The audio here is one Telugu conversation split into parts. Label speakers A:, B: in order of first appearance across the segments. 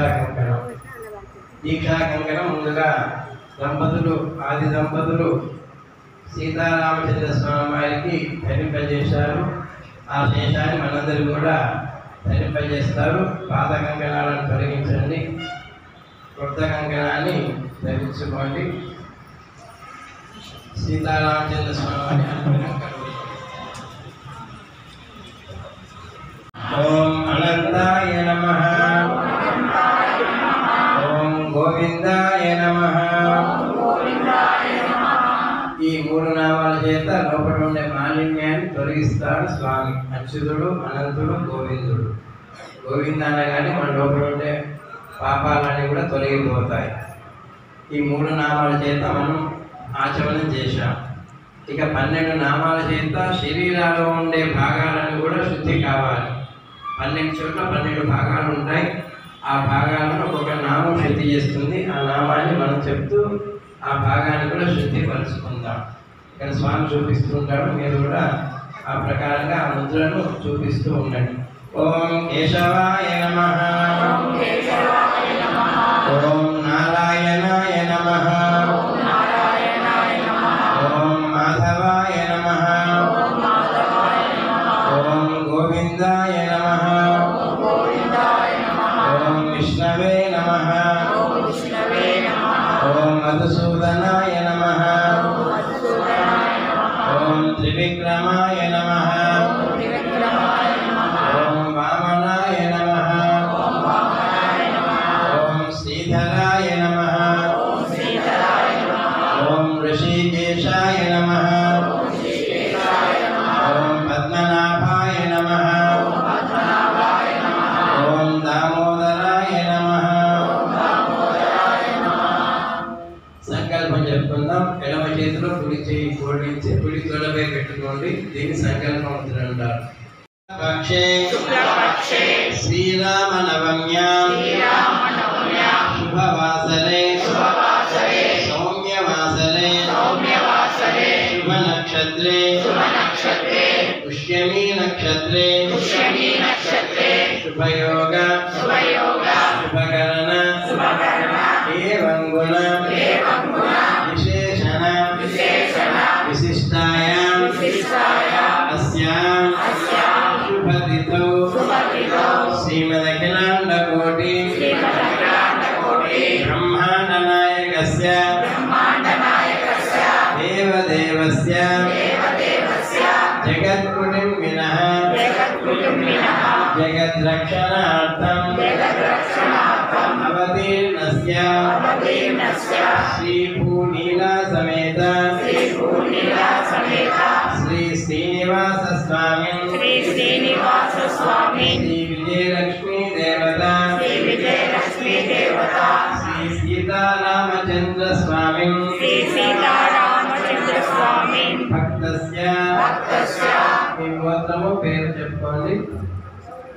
A: దీక్షా కంకణం. దీక్షా కంకణం ముందుగా దంపతులు, ఆది దంపతులు సీతారామచంద్ర స్వామి వారికి ధరింపజేశారు. ఆ శేషాన్ని మనందరూ కూడా ధరింపజేస్తారు. పాత కంకణాలను తొలగించండి, కొత్త కంకణాన్ని ధరించుకోండి. సీతారామచంద్ర స్వామి వారి అనుగ్రహం కలుగుతుంది. ఓం అనంతాయ నమః, ఓం గోవిందాయ నమః. ఈ మూడు నామాల చేత లోపల ఉండే మాలిన్యాన్ని తొలగిస్తాడు స్వామి. అచ్యుతుడు, అనంతుడు, గోవిందుడు. గోవింద అనగానే మన లోపల ఉండే పాపాలన్నీ కూడా తొలగిపోతాయి. ఈ మూడు నామాల చేత మనం ఆచమనం చేశాం. ఇక 12 నామాల చేత శరీరాల్లో ఉండే భాగాలను కూడా శుద్ధి కావాలి. 12 చోట్ల 12 భాగాలు ఉంటాయి. ఆ భాగాలను ఒక్కొక్క నామం శుద్ధి చేస్తుంది. ఆ నామాన్ని మనం చెప్తూ ఆ భాగాన్ని కూడా శుద్ధిపరుచుకుందాం. ఇక్కడ స్వామి చూపిస్తుంటాడు, మీరు కూడా ఆ ప్రకారంగా ఆ ముద్రను చూపిస్తూ ఉండండి. ఓం కేశవాయ నమః, ఓం నారాయణాయ నమః, ఓం మాధవాయ నమః, ఓం గోవిందాయ నమః, ఓం విష్ణవే నమః, ఓం మధుసూదనాయ నమః, ఓం త్రివిక్రమాయ నమః, ఓం వామనాయ నమః, ఓం శ్రీధరాయ నమః, ఓం ఋషికేశాయ నమః, ఓం పద్మనాభాయ నమః, ఓం దామోదరాయ నమః. సంకల్పం చెప్పుకుందాం. ఎడమ చేతిలో కుడి చేయి జోడించి కుడి తొడపై పెట్టుకోండి. దీన్ని సంకల్పం అంటారు. పక్షే శ్రీరామ నవమ్యాం శుభవాసరే సౌమ్యవాసరే శుభ నక్షత్రే పుష్యమీ నక్షత్రే శుభయోగ శుభకరణ ఏవం గుణ విశేషణ విశిష్టాయాం అస్యాం శుభతిథౌ శ్రీమదఖిలాండకోటి బ్రహ్మాండ నాయకస్య దేవదేవస్య జగత్కుటుంబినః జగద్రక్షణార్థం అవతీర్ణస్య శ్రీభూనీలా సమేత శ్రీ శ్రీనివాస స్వామి శ్రీ విజయలక్ష్మీ దేవత శ్రీ సీతారామచంద్ర స్వామి భక్తస్య. మీ గోత్రము పేరు చెప్పుకోండి.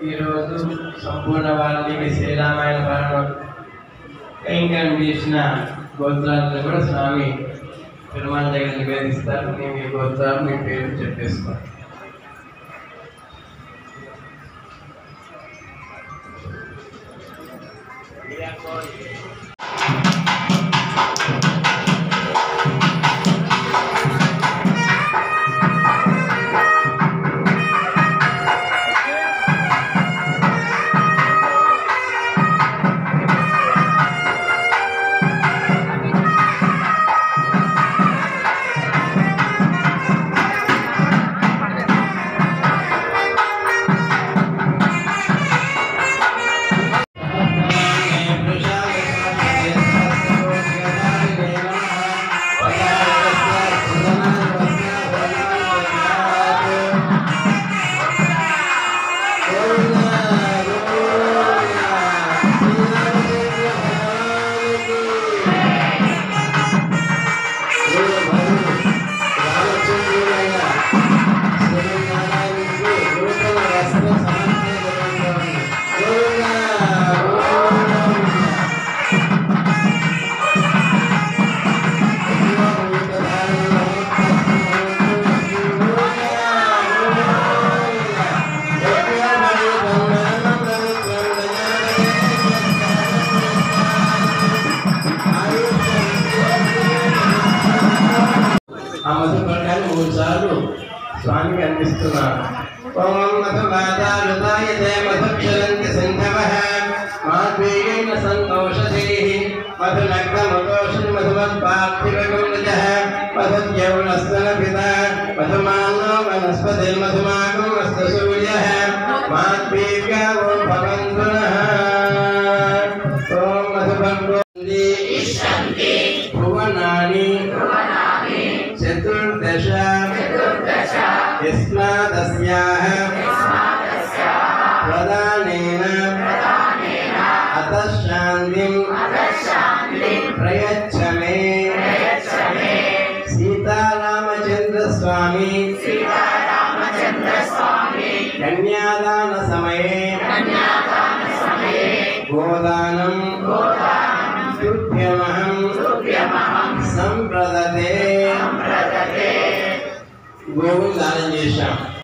A: ఈరోజు సంపూర్ణ వాల్మీకి శ్రీరామాయణ పారాయణ కైంకర్యం చేసిన గోత్రాలను కూడా స్వామి పెరుమాళ దగ్గర నివేదిస్తారు. మీ గోత్రాలు మీ పేరు చెప్పేసుకోండి. స్వామికి అందిస్తున్నాను. ఓం మధుమాతారుతాయతే మధుక్షరంతి సింధవః మాద్వీయేన సంతోషదేః మధునగ్నమదోషం మధుమత్పార్థివగౌరజః మధుద్యౌనస్తనపితా మధుమానో వనస్పతిర్మధుమాగం అస్తు సూర్యః మాద్వీర్యావో భవంతు నః. ఓం మధుభంగోంది భువనాని చతుర్దశ యస్మాదస్యాః ప్రదానేన అతః శాంతిం ప్రయచ్చ మే. సీతారామచంద్ర స్వామి కన్యాదాన సమయే గోదానం తుభ్యమహం సంప్రదతే. గోవులు దానం చేశాం.